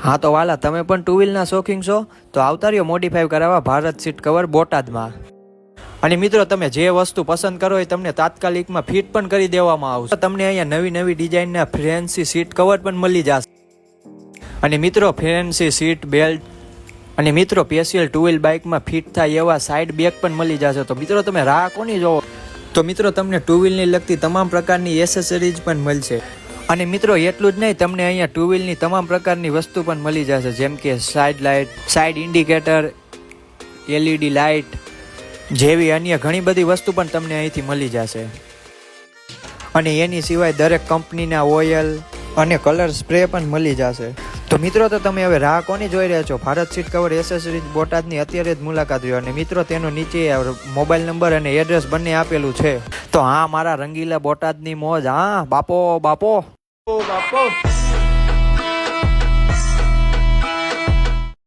હા તો વાલા, તમે પણ ટુ વ્હીલના શોખીન છો તો આવતા રહ્યો મોડિફાઈ કરાવવા ભારત સીટ કવર બોટાદમાં. અને મિત્રો, તમે જે વસ્તુ પસંદ કરો એ તમને તાત્કાલિકમાં ફિટ પણ કરી દેવામાં આવશે. તમને અહીંયા નવી નવી ડિઝાઇનના ફેન્સી સીટ કવર પણ મળી જશે. અને મિત્રો, ફેન્સી સીટ બેલ્ટ અને મિત્રો સ્પેશિયલ ટુ વ્હીલ બાઇકમાં ફિટ થાય એવા સાઇડ બેગ પણ મળી જશે. તો મિત્રો, તમે રાહ કોની જોવો? તો મિત્રો, તમને ટુ વ્હીલની લગતી તમામ પ્રકારની એસેસરીઝ પણ મળશે. અને મિત્રો, એટલું જ નહીં, તમને અહીંયા ટુ વ્હીલની તમામ પ્રકારની વસ્તુ પણ મળી જશે, જેમ કે side light, side indicator, LED light જેવી અન્ય ઘણી બધી વસ્તુ પણ તમને અહીંથી મળી જશે. અને એની સિવાય દરેક કંપનીના ઓઇલ અને કલર સ્પ્રે પણ મળી જશે. તો મિત્રો, તો તમે હવે રાહ કોની જોઈ રહ્યા છો? ભારત સીટ કવર એસેસરીઝ બોટાદની અત્યારે જ મુલાકાત લ્યો. અને મિત્રો, તેનો નીચે મોબાઈલ નંબર અને એડ્રેસ બંને આપેલું છે. તો હા, મારા રંગીલા બોટાદની મોજ. હા બાપો બાપો બાપો.